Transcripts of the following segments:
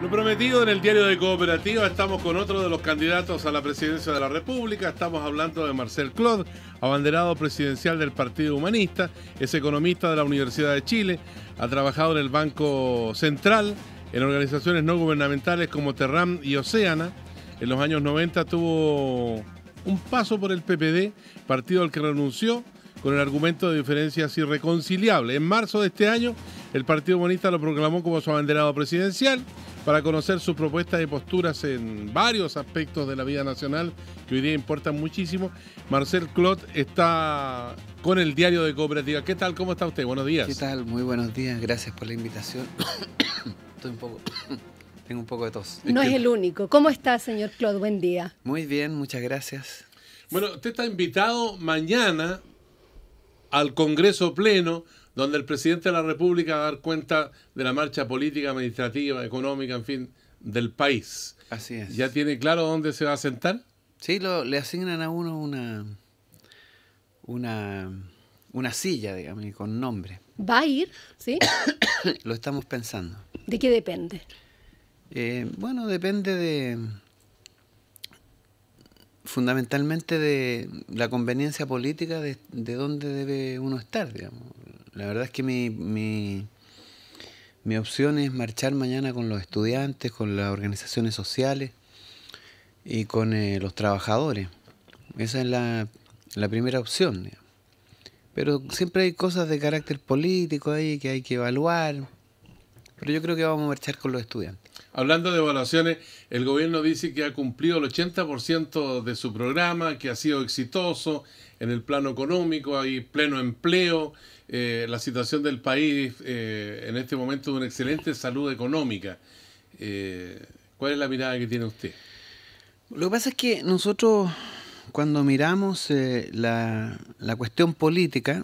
Lo prometido en el diario de Cooperativa, estamos con otro de los candidatos a la presidencia de la República. Estamos hablando de Marcel Clot, abanderado presidencial del Partido Humanista, es economista de la Universidad de Chile, ha trabajado en el Banco Central, en organizaciones no gubernamentales como Terram y Oceana. En los años 90 tuvo un paso por el PPD, partido al que renunció con el argumento de diferencias irreconciliables. En marzo de este año, el Partido Humanista lo proclamó como su abanderado presidencial para conocer sus propuestas y posturas en varios aspectos de la vida nacional que hoy día importan muchísimo. Marcel Clot está con el diario de Cooperativa. ¿Qué tal? ¿Cómo está usted? Buenos días. ¿Qué tal? Muy buenos días. Gracias por la invitación. Tengo un poco de tos. No es el único. ¿Cómo está, señor Clot? Buen día. Muy bien, muchas gracias. Bueno, usted está invitado mañana al Congreso Pleno, donde el presidente de la República va a dar cuenta de la marcha política, administrativa, económica, en fin, del país. Así es. ¿Ya tiene claro dónde se va a sentar? Sí, le asignan a uno una silla, digamos, con nombre. ¿Va a ir? ¿Sí? Lo estamos pensando. ¿De qué depende? Bueno, depende fundamentalmente de la conveniencia política de dónde debe uno estar, digamos. La verdad es que mi opción es marchar mañana con los estudiantes, con las organizaciones sociales y con los trabajadores. Esa es la primera opción, digamos. Pero siempre hay cosas de carácter político ahí que hay que evaluar. Pero yo creo que vamos a marchar con los estudiantes. Hablando de evaluaciones, el gobierno dice que ha cumplido el 80% de su programa, que ha sido exitoso en el plano económico, hay pleno empleo, la situación del país en este momento de una excelente salud económica. ¿Cuál es la mirada que tiene usted? Lo que pasa es que nosotros, cuando miramos la cuestión política,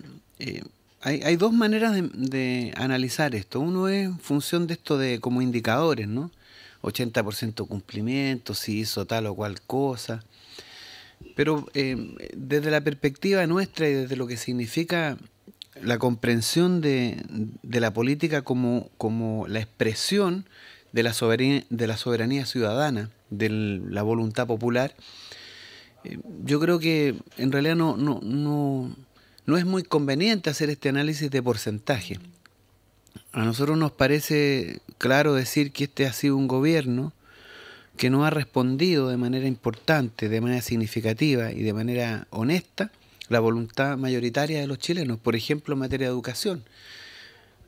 hay dos maneras de analizar esto. Uno es en función de esto de como indicadores, ¿no? 80% cumplimiento, si hizo tal o cual cosa. Pero desde la perspectiva nuestra y desde lo que significa la comprensión de la política como la expresión de la soberanía ciudadana, de la voluntad popular, yo creo que en realidad no es muy conveniente hacer este análisis de porcentaje. A nosotros nos parece claro decir que este ha sido un gobierno que no ha respondido de manera importante, de manera significativa y de manera honesta la voluntad mayoritaria de los chilenos, por ejemplo en materia de educación.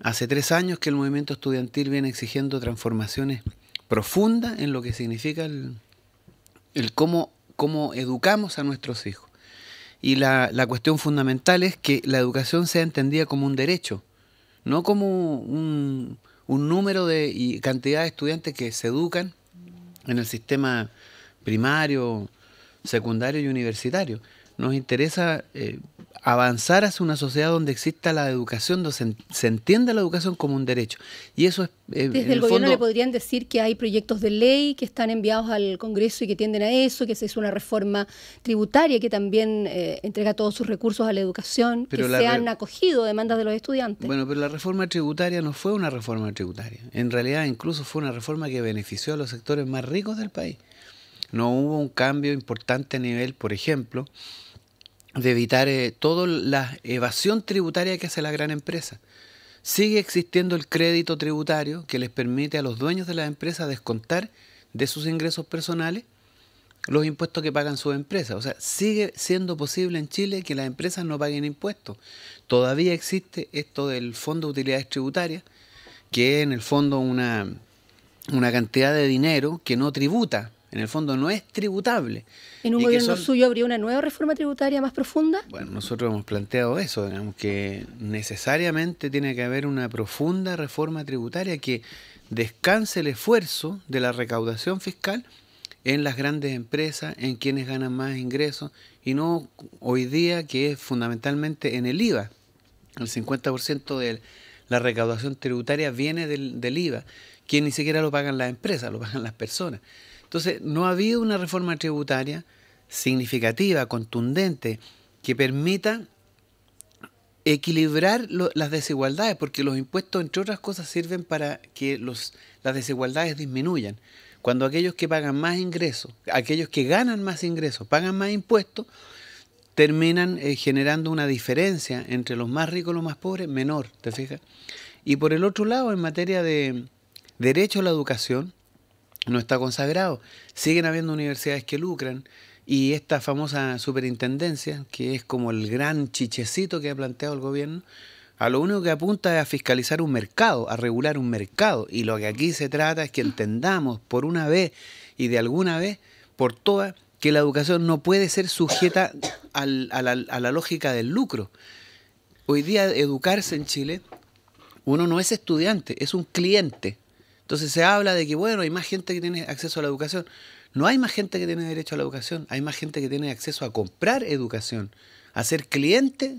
Hace 3 años que el movimiento estudiantil viene exigiendo transformaciones profundas en lo que significa el cómo educamos a nuestros hijos. Y la cuestión fundamental es que la educación sea entendida como un derecho, no como un número y cantidad de estudiantes que se educan en el sistema primario, secundario y universitario. Nos interesa avanzar hacia una sociedad donde exista la educación, donde se entienda la educación como un derecho. Y eso es... Desde el gobierno le podrían decir que hay proyectos de ley que están enviados al Congreso y que tienden a eso, que se hizo una reforma tributaria que también entrega todos sus recursos a la educación, pero que se han acogido demandas de los estudiantes. Bueno, pero la reforma tributaria no fue una reforma tributaria. En realidad incluso fue una reforma que benefició a los sectores más ricos del país. No hubo un cambio importante a nivel, por ejemplo, de evitar toda la evasión tributaria que hace la gran empresa. Sigue existiendo el crédito tributario que les permite a los dueños de las empresas descontar de sus ingresos personales los impuestos que pagan sus empresas. O sea, sigue siendo posible en Chile que las empresas no paguen impuestos. Todavía existe esto del Fondo de Utilidades Tributarias, que es en el fondo una cantidad de dinero que no tributa. En el fondo no es tributable. ¿En un gobierno suyo habría una nueva reforma tributaria más profunda? Bueno, nosotros hemos planteado eso, digamos, que necesariamente tiene que haber una profunda reforma tributaria que descanse el esfuerzo de la recaudación fiscal en las grandes empresas, en quienes ganan más ingresos, y no hoy día que es fundamentalmente en el IVA. El 50% de la recaudación tributaria viene del IVA, que ni siquiera lo pagan las empresas, lo pagan las personas. Entonces, no ha habido una reforma tributaria significativa, contundente, que permita equilibrar las desigualdades, porque los impuestos, entre otras cosas, sirven para que las desigualdades disminuyan. Cuando aquellos que pagan más ingresos, aquellos que ganan más ingresos, pagan más impuestos, terminan generando una diferencia entre los más ricos y los más pobres menor, ¿te fijas? Y por el otro lado, en materia de derecho a la educación, no está consagrado. Siguen habiendo universidades que lucran y esta famosa superintendencia, que es como el gran chichecito que ha planteado el gobierno, a lo único que apunta es a fiscalizar un mercado, a regular un mercado. Y lo que aquí se trata es que entendamos por una vez y de alguna vez por todas que la educación no puede ser sujeta a la lógica del lucro. Hoy día educarse en Chile, uno no es estudiante, es un cliente. Entonces se habla de que, bueno, hay más gente que tiene acceso a la educación. No hay más gente que tiene derecho a la educación, hay más gente que tiene acceso a comprar educación, a ser cliente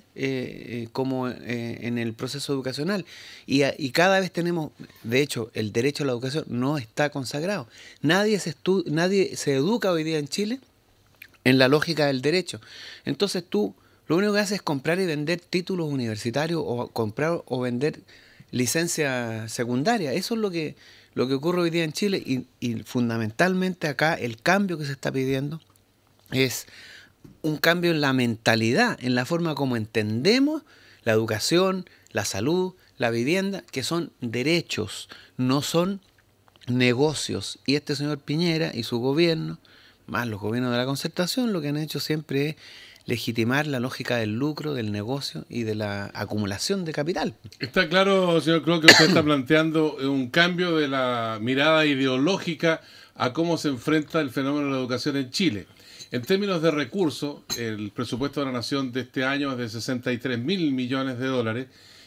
como en el proceso educacional. Y cada vez tenemos, de hecho, el derecho a la educación no está consagrado. Nadie se educa hoy día en Chile en la lógica del derecho. Entonces tú lo único que haces es comprar y vender títulos universitarios o comprar o vender licencia secundaria. Eso es lo que ocurre hoy día en Chile y fundamentalmente acá el cambio que se está pidiendo es un cambio en la mentalidad, en la forma como entendemos la educación, la salud, la vivienda, que son derechos, no son negocios. Y este señor Piñera y su gobierno, más los gobiernos de la Concertación, lo que han hecho siempre es legitimar la lógica del lucro, del negocio y de la acumulación de capital. Está claro, señor Clod, que usted está planteando un cambio de la mirada ideológica a cómo se enfrenta el fenómeno de la educación en Chile. En términos de recursos, el presupuesto de la Nación de este año es de 63.000 millones de dólares.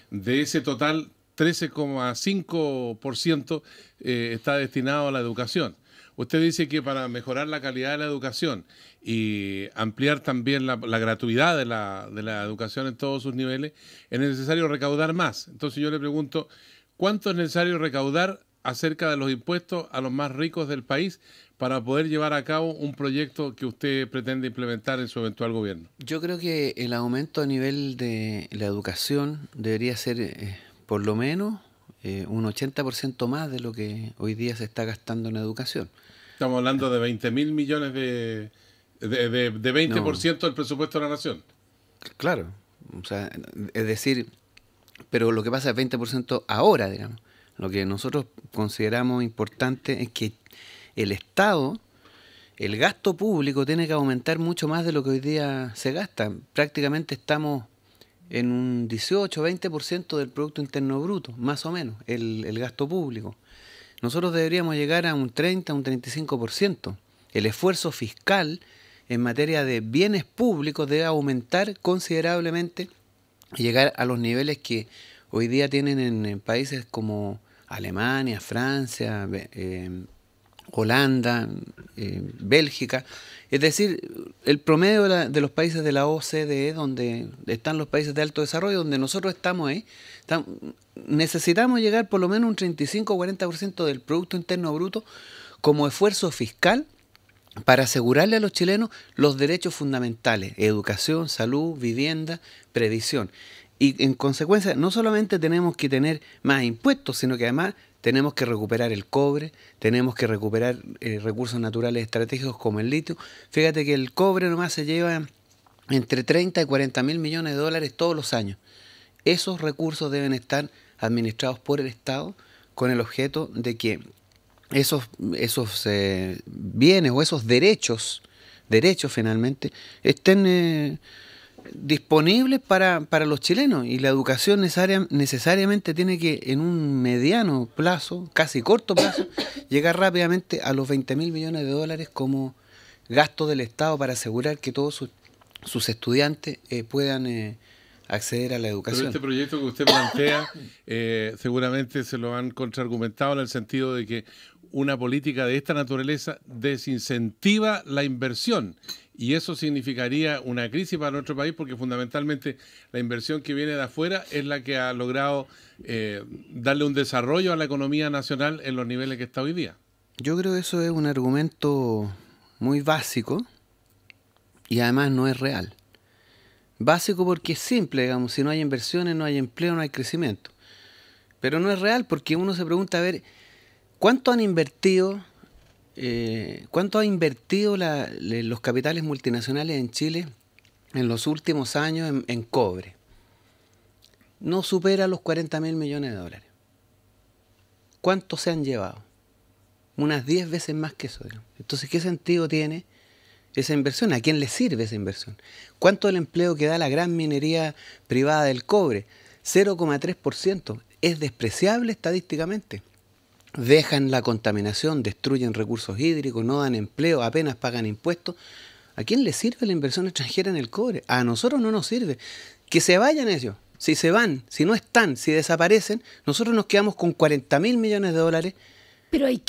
De ese total, 13,5% está destinado a la educación. Usted dice que para mejorar la calidad de la educación y ampliar también la gratuidad de la educación en todos sus niveles, es necesario recaudar más. Entonces yo le pregunto, ¿cuánto es necesario recaudar acerca de los impuestos a los más ricos del país para poder llevar a cabo un proyecto que usted pretende implementar en su eventual gobierno? Yo creo que el aumento a nivel de la educación debería ser por lo menos un 80% más de lo que hoy día se está gastando en educación. Estamos hablando de 20.000 millones de 20% del presupuesto de la Nación. Claro, o sea, es decir, pero lo que pasa es 20% ahora, digamos. Lo que nosotros consideramos importante es que el Estado, el gasto público tiene que aumentar mucho más de lo que hoy día se gasta. Prácticamente estamos en un 18-20% del Producto Interno Bruto, más o menos, el gasto público. Nosotros deberíamos llegar a un 30, un 35%. El esfuerzo fiscal en materia de bienes públicos debe aumentar considerablemente y llegar a los niveles que hoy día tienen en países como Alemania, Francia, Holanda, Bélgica. Es decir, el promedio de los países de la OCDE, donde están los países de alto desarrollo, donde nosotros estamos ahí, necesitamos llegar por lo menos un 35 o 40% del Producto Interno Bruto como esfuerzo fiscal para asegurarle a los chilenos los derechos fundamentales: educación, salud, vivienda, previsión. Y en consecuencia, no solamente tenemos que tener más impuestos, sino que además tenemos que recuperar el cobre, tenemos que recuperar recursos naturales estratégicos como el litio. Fíjate que el cobre nomás se lleva entre 30 y 40.000 millones de dólares todos los años. Esos recursos deben estar administrados por el Estado con el objeto de que esos bienes o esos derechos finalmente estén disponibles para los chilenos, y la educación necesariamente tiene que en un mediano plazo, casi corto plazo, llegar rápidamente a los 20.000 millones de dólares como gasto del Estado para asegurar que todos sus estudiantes puedan acceder a la educación. Pero este proyecto que usted plantea seguramente se lo han contraargumentado en el sentido de que una política de esta naturaleza desincentiva la inversión, y eso significaría una crisis para nuestro país, porque fundamentalmente la inversión que viene de afuera es la que ha logrado darle un desarrollo a la economía nacional en los niveles que está hoy día. Yo creo que eso es un argumento muy básico y además no es real. Básico porque es simple, digamos, si no hay inversiones, no hay empleo, no hay crecimiento. Pero no es real porque uno se pregunta, a ver, ¿cuánto han invertido, cuánto ha invertido los capitales multinacionales en Chile en los últimos años en cobre? No supera los 40.000 millones de dólares. ¿Cuánto se han llevado? Unas 10 veces más que eso. Entonces, ¿qué sentido tiene esa inversión? ¿A quién le sirve esa inversión? ¿Cuánto es el empleo que da la gran minería privada del cobre? 0,3%. Es despreciable estadísticamente. Dejan la contaminación, destruyen recursos hídricos, no dan empleo, apenas pagan impuestos. ¿A quién le sirve la inversión extranjera en el cobre? A nosotros no nos sirve. Que se vayan ellos. Si se van, si no están, si desaparecen, nosotros nos quedamos con 40.000 millones de dólares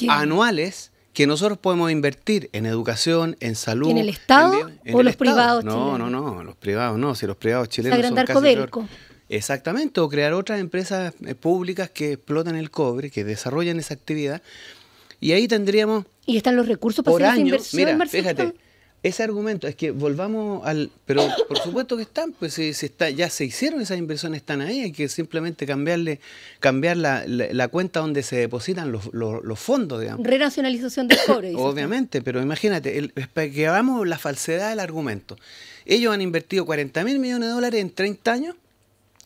anuales que nosotros podemos invertir en educación, en salud. ¿En el Estado o los privados chilenos? No, los privados no. Si los privados chilenos agrandar son casi Codelco. Exactamente, o crear otras empresas públicas que explotan el cobre, que desarrollan esa actividad. Y ahí tendríamos... ¿Y están los recursos para hacer esa inversión? Mira, fíjate, ese argumento es que volvamos al... Pero por supuesto que están, pues si está, ya se hicieron esas inversiones, están ahí, hay que simplemente cambiar la cuenta donde se depositan los fondos, digamos. Renacionalización del cobre. Obviamente, pero imagínate, para que hagamos la falsedad del argumento. Ellos han invertido 40.000 millones de dólares en 30 años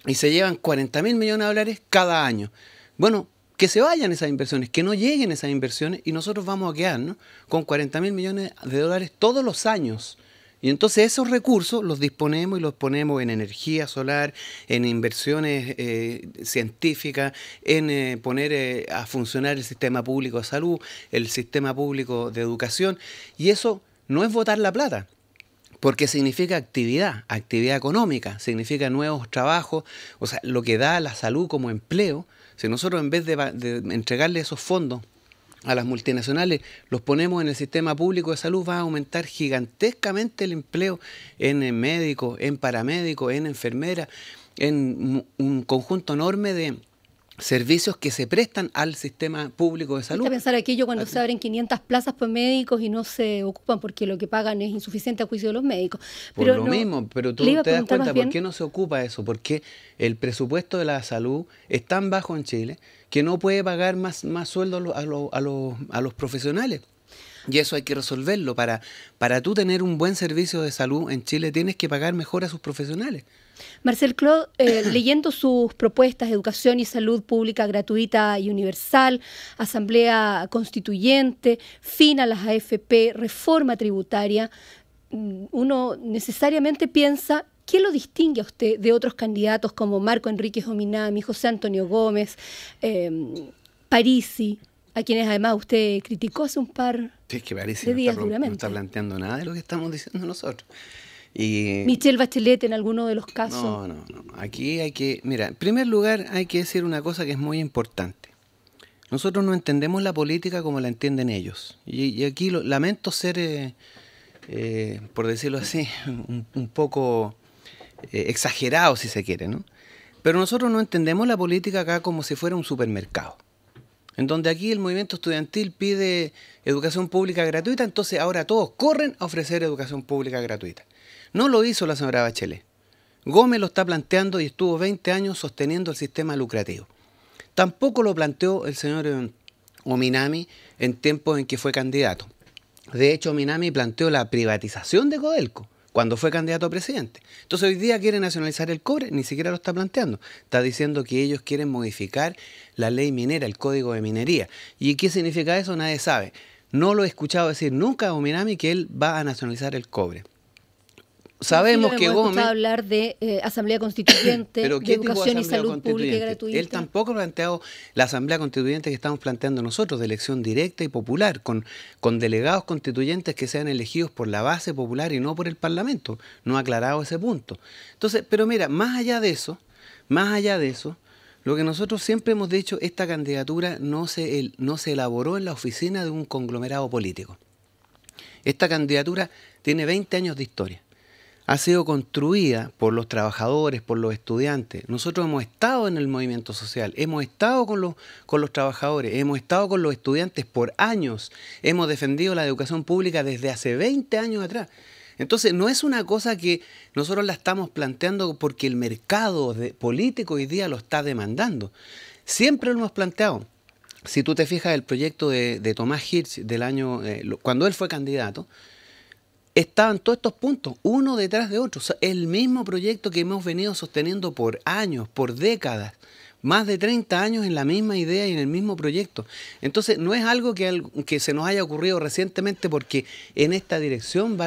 y se llevan 40.000 millones de dólares cada año. Bueno, que se vayan esas inversiones, que no lleguen esas inversiones y nosotros vamos a quedarnos con 40.000 millones de dólares todos los años. Y entonces esos recursos los disponemos y los ponemos en energía solar, en inversiones científicas, en poner a funcionar el sistema público de salud, el sistema público de educación. Y eso no es botar la plata, porque significa actividad económica, significa nuevos trabajos, o sea, lo que da la salud como empleo. Si nosotros en vez de entregarle esos fondos a las multinacionales, los ponemos en el sistema público de salud, va a aumentar gigantescamente el empleo en médicos, en paramédicos, en enfermeras, en un conjunto enorme de servicios que se prestan al sistema público de salud. Hay que pensar aquello cuando se abren 500 plazas por médicos y no se ocupan porque lo que pagan es insuficiente a juicio de los médicos. Pero por lo mismo, pero tú te das cuenta por qué no se ocupa eso, porque el presupuesto de la salud es tan bajo en Chile que no puede pagar más sueldo a los profesionales. Y eso hay que resolverlo. Para tú tener un buen servicio de salud en Chile tienes que pagar mejor a sus profesionales. Marcel Clod, leyendo sus propuestas, educación y salud pública gratuita y universal, asamblea constituyente, fin a las AFP, reforma tributaria, uno necesariamente piensa, ¿qué lo distingue a usted de otros candidatos como Marco Enríquez Ominami, José Antonio Gómez, Parisi, a quienes además usted criticó hace un par de días duramente? No está planteando nada de lo que estamos diciendo nosotros. Y Michelle Bachelet en alguno de los casos. No. Aquí hay que... Mira, en primer lugar hay que decir una cosa que es muy importante. Nosotros no entendemos la política como la entienden ellos. Y aquí lamento ser, por decirlo así, un poco exagerado si se quiere, ¿no? Pero nosotros no entendemos la política acá como si fuera un supermercado, en donde aquí el movimiento estudiantil pide educación pública gratuita, entonces ahora todos corren a ofrecer educación pública gratuita. No lo hizo la señora Bachelet. Gómez lo está planteando y estuvo 20 años sosteniendo el sistema lucrativo. Tampoco lo planteó el señor Ominami en tiempos en que fue candidato. De hecho, Ominami planteó la privatización de Codelco cuando fue candidato a presidente. Entonces hoy día quiere nacionalizar el cobre, ni siquiera lo está planteando. Está diciendo que ellos quieren modificar la ley minera, el código de minería. ¿Y qué significa eso? Nadie sabe. No lo he escuchado decir nunca a Ominami que él va a nacionalizar el cobre. Sabemos que Gómez... hablar de Asamblea Constituyente, ¿pero de educación y salud pública y gratuita? Él tampoco ha planteado la Asamblea Constituyente que estamos planteando nosotros, de elección directa y popular, con delegados constituyentes que sean elegidos por la base popular y no por el Parlamento. No ha aclarado ese punto. Entonces, pero mira, más allá de eso, lo que nosotros siempre hemos dicho, esta candidatura no se elaboró en la oficina de un conglomerado político. Esta candidatura tiene 20 años de historia. Ha sido construida por los trabajadores, por los estudiantes. Nosotros hemos estado en el movimiento social, hemos estado con los trabajadores, hemos estado con los estudiantes por años, hemos defendido la educación pública desde hace 20 años atrás. Entonces no es una cosa que nosotros la estamos planteando porque el mercado político hoy día lo está demandando. Siempre lo hemos planteado. si tú te fijas, el proyecto de Tomás Hirsch del año, cuando él fue candidato, estaban todos estos puntos, uno detrás de otro. O sea, el mismo proyecto que hemos venido sosteniendo por años, por décadas, más de 30 años en la misma idea y en el mismo proyecto. Entonces, no es algo que se nos haya ocurrido recientemente, porque en esta dirección va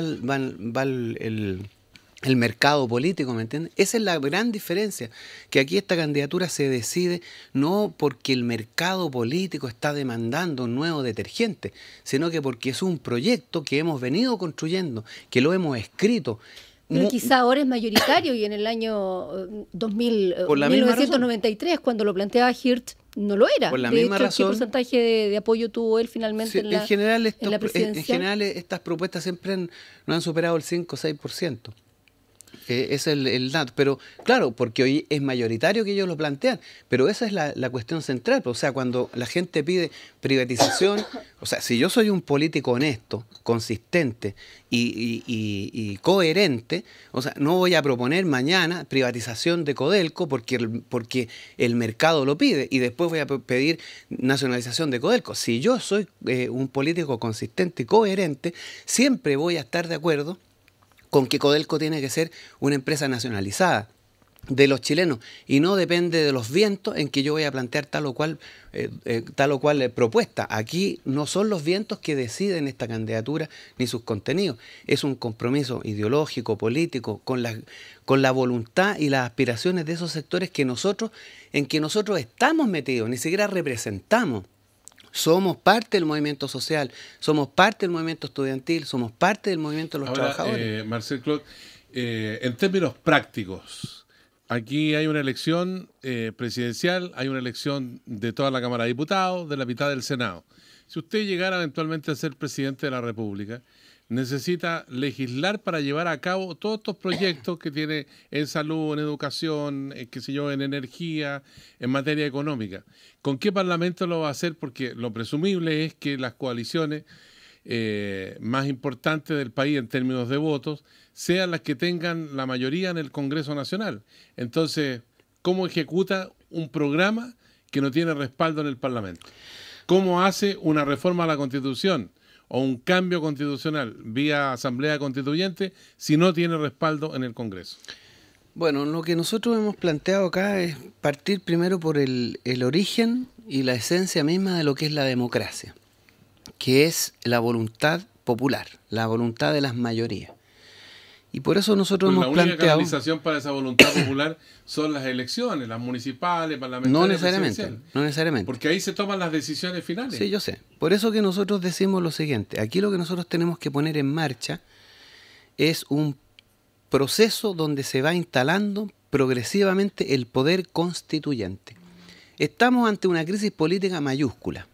el mercado político, ¿me entiendes? Esa es la gran diferencia, que aquí esta candidatura se decide no porque el mercado político está demandando un nuevo detergente, sino que porque es un proyecto que hemos venido construyendo, que lo hemos escrito. Pero quizá ahora es mayoritario, y en el año 1993, cuando lo planteaba Hirsch, no lo era. Por la misma razón. ¿Qué porcentaje de apoyo tuvo él finalmente en la presidencial? En general, estas propuestas siempre no han superado el 5 o 6%. Ese es el dato. Pero claro, porque hoy es mayoritario que ellos lo plantean, pero esa es la cuestión central. O sea, cuando la gente pide privatización, o sea, si yo soy un político honesto, consistente y coherente, o sea, no voy a proponer mañana privatización de Codelco porque el mercado lo pide, y después voy a pedir nacionalización de Codelco. Si yo soy un político consistente y coherente, siempre voy a estar de acuerdo con que Codelco tiene que ser una empresa nacionalizada de los chilenos, y no depende de los vientos en que yo voy a plantear tal o cual propuesta. Aquí no son los vientos que deciden esta candidatura ni sus contenidos. Es un compromiso ideológico, político, con la voluntad y las aspiraciones de esos sectores en que nosotros estamos metidos, ni siquiera representamos. Somos parte del movimiento social, somos parte del movimiento estudiantil, somos parte del movimiento de los trabajadores. Marcel Clot, en términos prácticos, aquí hay una elección presidencial, hay una elección de toda la Cámara de Diputados, de la mitad del Senado. Si usted llegara eventualmente a ser presidente de la República, necesita legislar para llevar a cabo todos estos proyectos que tiene en salud, en educación, qué sé yo, en energía, en materia económica. ¿Con qué parlamento lo va a hacer? Porque lo presumible es que las coaliciones más importantes del país en términos de votos sean las que tengan la mayoría en el Congreso Nacional. Entonces, ¿cómo ejecuta un programa que no tiene respaldo en el Parlamento? ¿Cómo hace una reforma a la Constitución o un cambio constitucional vía Asamblea Constituyente si no tiene respaldo en el Congreso? Bueno, lo que nosotros hemos planteado acá es partir primero por el origen y la esencia misma de lo que es la democracia, que es la voluntad popular, la voluntad de las mayorías. Y por eso nosotros hemos planteado... La única canalización para esa voluntad popular son las elecciones, las municipales, parlamentarias, no necesariamente. Porque ahí se toman las decisiones finales. Sí, yo sé. Por eso que nosotros decimos lo siguiente. Aquí lo que nosotros tenemos que poner en marcha es un proceso donde se va instalando progresivamente el poder constituyente. Estamos ante una crisis política mayúscula.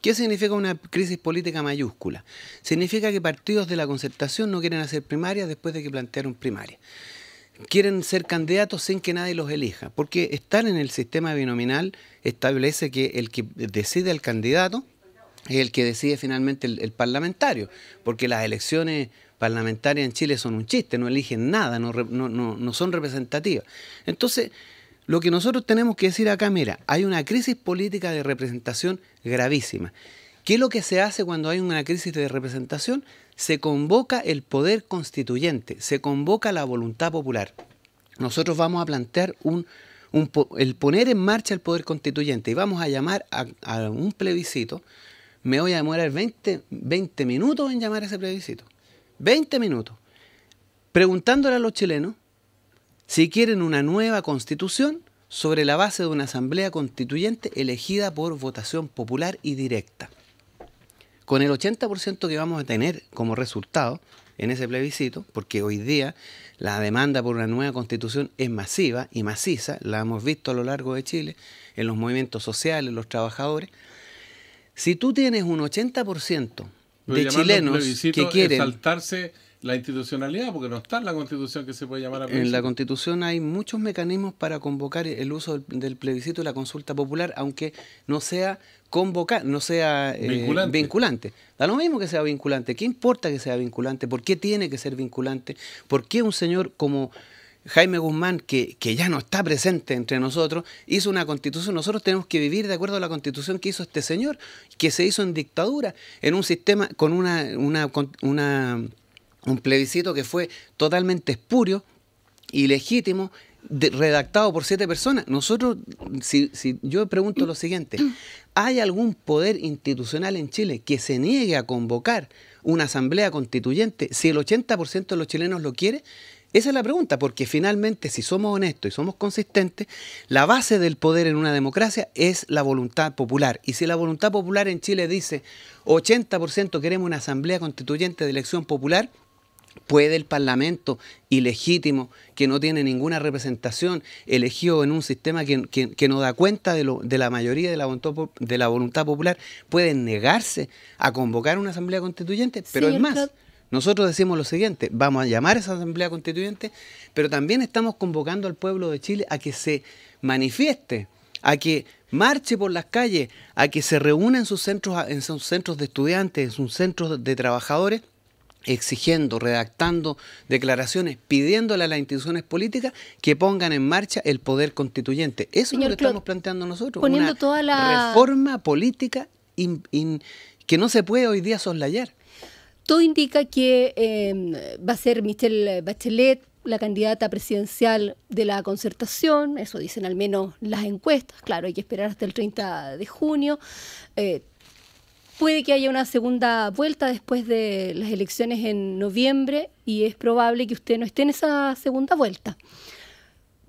¿Qué significa una crisis política mayúscula? Significa que partidos de la Concertación no quieren hacer primarias después de que plantearon primarias. Quieren ser candidatos sin que nadie los elija, porque estar en el sistema binominal establece que el que decide el candidato es el que decide finalmente el parlamentario, porque las elecciones parlamentarias en Chile son un chiste, no eligen nada, no son representativas. Entonces, lo que nosotros tenemos que decir acá, mira, hay una crisis política de representación gravísima. ¿Qué es lo que se hace cuando hay una crisis de representación? Se convoca el poder constituyente, se convoca la voluntad popular. Nosotros vamos a plantear el poner en marcha el poder constituyente y vamos a llamar a un plebiscito. Me voy a demorar 20 minutos en llamar a ese plebiscito. 20 minutos. Preguntándole a los chilenos si quieren una nueva constitución sobre la base de una asamblea constituyente elegida por votación popular y directa. Con el 80% que vamos a tener como resultado en ese plebiscito, porque hoy día la demanda por una nueva constitución es masiva y maciza, la hemos visto a lo largo de Chile, en los movimientos sociales, los trabajadores. Si tú tienes un 80% de chilenos que quieren... saltarse la institucionalidad, porque no está en la Constitución que se puede llamar a plebiscito. En la Constitución hay muchos mecanismos para convocar el uso del plebiscito y la consulta popular, aunque no sea vinculante. Da lo mismo que sea vinculante. ¿Qué importa que sea vinculante? ¿Por qué tiene que ser vinculante? ¿Por qué un señor como Jaime Guzmán, que ya no está presente entre nosotros, hizo una constitución. Nosotros tenemos que vivir de acuerdo a la constitución que hizo este señor, que se hizo en dictadura, en un sistema con un plebiscito que fue totalmente espurio, ilegítimo, redactado por 7 personas. Nosotros, si yo pregunto lo siguiente, ¿hay algún poder institucional en Chile que se niegue a convocar una asamblea constituyente si el 80% de los chilenos lo quiere? Esa es la pregunta, porque finalmente, si somos honestos y somos consistentes, la base del poder en una democracia es la voluntad popular. Y si la voluntad popular en Chile dice 80% queremos una asamblea constituyente de elección popular, ¿puede el Parlamento ilegítimo, que no tiene ninguna representación, elegido en un sistema que no da cuenta de la mayoría de la voluntad popular, puede negarse a convocar una asamblea constituyente? Pero es más, nosotros decimos lo siguiente: vamos a llamar a esa asamblea constituyente, pero también estamos convocando al pueblo de Chile a que se manifieste, a que marche por las calles, a que se reúna en sus centros de estudiantes, en sus centros de trabajadores, exigiendo, redactando declaraciones, pidiéndole a las instituciones políticas que pongan en marcha el poder constituyente. Eso es lo que estamos planteando nosotros, poniendo una toda la reforma política que no se puede hoy día soslayar. Todo indica que va a ser Michelle Bachelet la candidata presidencial de la Concertación, eso dicen al menos las encuestas. Claro, hay que esperar hasta el 30 de junio. Puede que haya una segunda vuelta después de las elecciones en noviembre y es probable que usted no esté en esa segunda vuelta.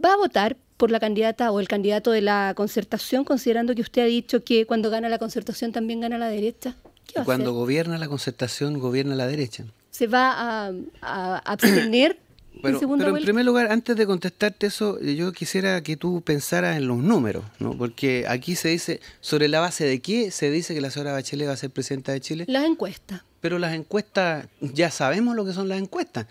¿Va a votar por la candidata o el candidato de la Concertación, considerando que usted ha dicho que cuando gana la Concertación también gana la derecha? ¿Qué va a hacer? Cuando gobierna la Concertación, gobierna la derecha. ¿Se va a abstener en segunda vuelta? En vuelta? primer lugar, antes de contestarte eso, yo quisiera que tú pensaras en los números, ¿no? Porque aquí se dice, ¿sobre la base de qué se dice que la señora Bachelet va a ser presidenta de Chile? Las encuestas. Pero las encuestas, ya sabemos lo que son las encuestas.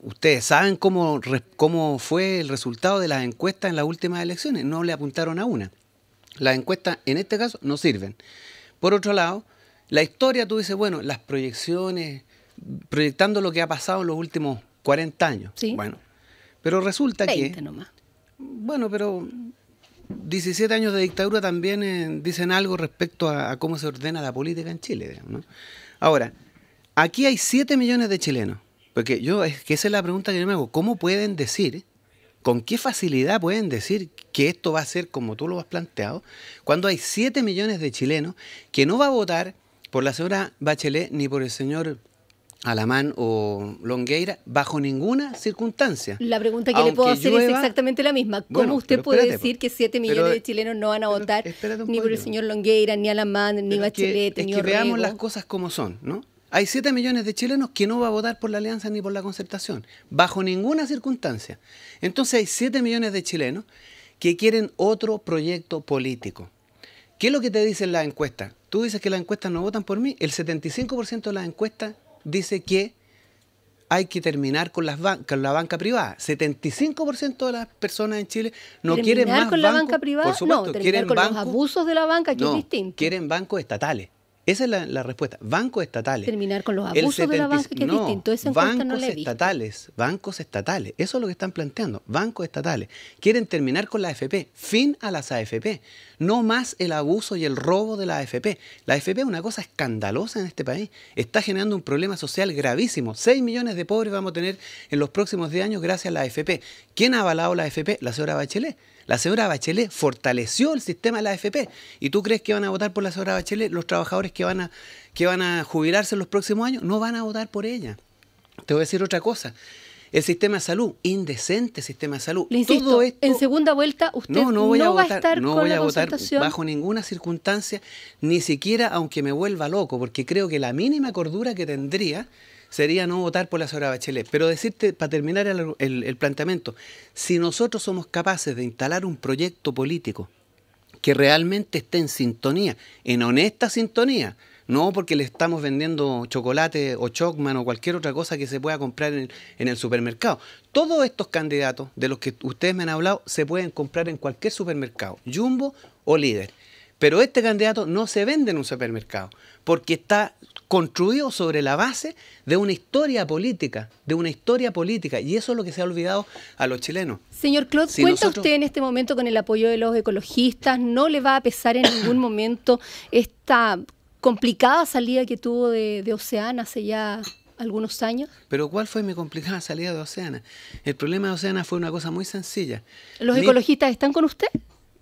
Ustedes saben cómo fue el resultado de las encuestas en las últimas elecciones. No le apuntaron a una. Las encuestas, en este caso, no sirven. Por otro lado, la historia, tú dices, bueno, las proyecciones, proyectando lo que ha pasado en los últimos 40 años. ¿Sí? Bueno, pero resulta 20 nomás. Bueno, pero 17 años de dictadura también dicen algo respecto a cómo se ordena la política en Chile, digamos, ¿no? Ahora, aquí hay 7 millones de chilenos, porque esa es la pregunta que yo me hago. ¿Cómo pueden decir, con qué facilidad pueden decir que esto va a ser como tú lo has planteado, cuando hay 7 millones de chilenos que no va a votar por la señora Bachelet ni por el señor Alamán o Longueira bajo ninguna circunstancia? La pregunta que le puedo hacer es exactamente la misma. ¿Cómo usted puede decir que 7 millones de chilenos no van a votar ni por el señor Longueira, ni Alamán, ni Bachelet, ni Orrego? Veamos las cosas como son, ¿no? Hay 7 millones de chilenos que no va a votar por la Alianza ni por la Concertación, bajo ninguna circunstancia. Entonces hay 7 millones de chilenos que quieren otro proyecto político. ¿Qué es lo que te dicen las encuestas? Tú dices que las encuestas no votan por mí. El 75% de las encuestas dice que hay que terminar con la banca privada. 75% de las personas en Chile no quieren más ¿Terminar con la banca privada? Por supuesto, no, terminar con los abusos de la banca, que es distinto. Quieren bancos estatales. Esa es la respuesta. Bancos estatales. Terminar con los abusos de la banca, que es distinto. Esa encuesta no la he visto. Bancos estatales. Eso es lo que están planteando. Bancos estatales. Quieren terminar con la AFP. Fin a las AFP. No más el abuso y el robo de la AFP. La AFP es una cosa escandalosa en este país. Está generando un problema social gravísimo. 6 millones de pobres vamos a tener en los próximos 10 años gracias a la AFP. ¿Quién ha avalado la AFP? La señora Bachelet. La señora Bachelet fortaleció el sistema de la AFP. ¿Y tú crees que van a votar por la señora Bachelet los trabajadores que van a jubilarse en los próximos años? No van a votar por ella. Te voy a decir otra cosa. El sistema de salud, indecente sistema de salud. Le insisto, todo esto, en segunda vuelta usted no va a estar con la Concertación. Bajo ninguna circunstancia, ni siquiera aunque me vuelva loco, porque creo que la mínima cordura que tendría sería no votar por la señora Bachelet. Pero decirte, para terminar el planteamiento, si nosotros somos capaces de instalar un proyecto político que realmente esté en sintonía, en honesta sintonía, no porque le estamos vendiendo chocolate o Chocman o cualquier otra cosa que se pueda comprar en el supermercado. Todos estos candidatos de los que ustedes me han hablado se pueden comprar en cualquier supermercado, Jumbo o Líder. Pero este candidato no se vende en un supermercado porque está construido sobre la base de una historia política, y eso es lo que se ha olvidado a los chilenos. Señor Clot, ¿cuenta usted en este momento con el apoyo de los ecologistas? ¿No le va a pesar en ningún momento esta complicada salida que tuvo de Oceana hace ya algunos años? Pero ¿cuál fue mi complicada salida de Oceana? El problema de Oceana fue una cosa muy sencilla. ¿Los ecologistas están con usted?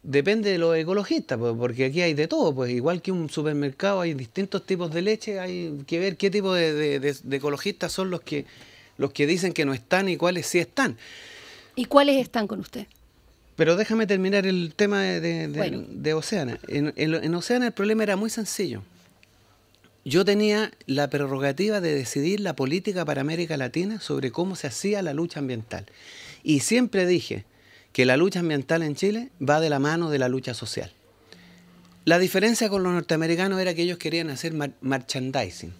Depende de los ecologistas, porque aquí hay de todo, pues igual que un supermercado hay distintos tipos de leche, hay que ver qué tipo de ecologistas son los que dicen que no están y cuáles sí están. ¿Y cuáles están con usted? Pero déjame terminar el tema de Oceana. En Oceana el problema era muy sencillo. Yo tenía la prerrogativa de decidir la política para América Latina sobre cómo se hacía la lucha ambiental. Y siempre dije que la lucha ambiental en Chile va de la mano de la lucha social. La diferencia con los norteamericanos era que ellos querían hacer merchandising.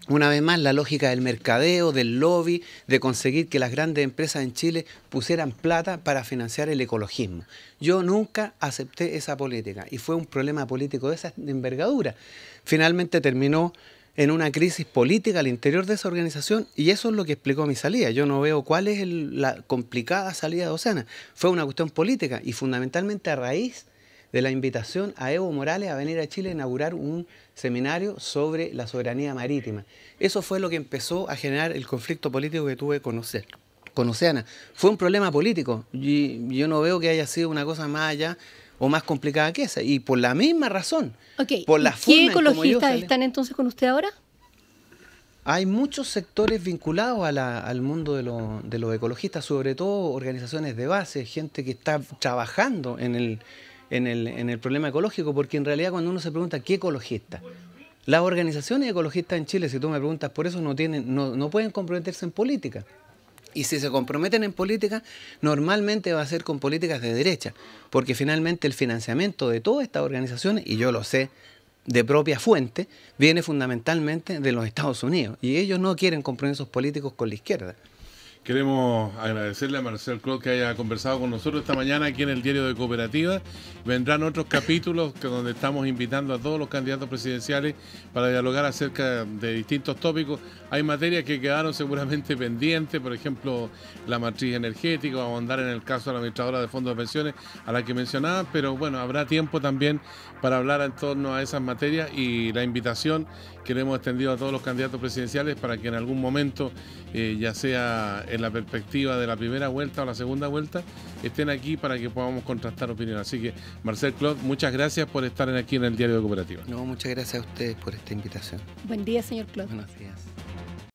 Una vez más, la lógica del mercadeo, del lobby, de conseguir que las grandes empresas en Chile pusieran plata para financiar el ecologismo. Yo nunca acepté esa política y fue un problema político de esa envergadura. Finalmente terminó en una crisis política al interior de esa organización y eso es lo que explicó mi salida. Yo no veo cuál es la complicada salida de Oceana. Fue una cuestión política y fundamentalmente a raíz de la invitación a Evo Morales a venir a Chile a inaugurar un seminario sobre la soberanía marítima. Eso fue lo que empezó a generar el conflicto político que tuve con Oceana. Fue un problema político y yo no veo que haya sido una cosa más allá o más complicada que esa. Y por la misma razón. Okay. Por la ¿Qué ecologistas están entonces con usted ahora? Hay muchos sectores vinculados al mundo de los ecologistas, sobre todo organizaciones de base, gente que está trabajando en el problema ecológico, porque en realidad cuando uno se pregunta ¿qué ecologista? Las organizaciones ecologistas en Chile, si tú me preguntas por eso, no pueden comprometerse en política. Y si se comprometen en política, normalmente va a ser con políticas de derecha, porque finalmente el financiamiento de todas estas organizaciones, y yo lo sé de propia fuente, viene fundamentalmente de los Estados Unidos, y ellos no quieren compromisos políticos con la izquierda. Queremos agradecerle a Marcel Clot que haya conversado con nosotros esta mañana aquí en el Diario de Cooperativa. Vendrán otros capítulos donde estamos invitando a todos los candidatos presidenciales para dialogar acerca de distintos tópicos. Hay materias que quedaron seguramente pendientes, por ejemplo, la matriz energética, vamos a andar en el caso de la administradora de fondos de pensiones a la que mencionaba, pero bueno, habrá tiempo también para hablar en torno a esas materias y la invitación que le hemos extendido a todos los candidatos presidenciales para que en algún momento, ya sea en la perspectiva de la primera vuelta o la segunda vuelta, estén aquí para que podamos contrastar opiniones. Así que, Marcel Clot, muchas gracias por estar aquí en el Diario de Cooperativa. No, muchas gracias a ustedes por esta invitación. Buen día, señor Clot. Buenos días.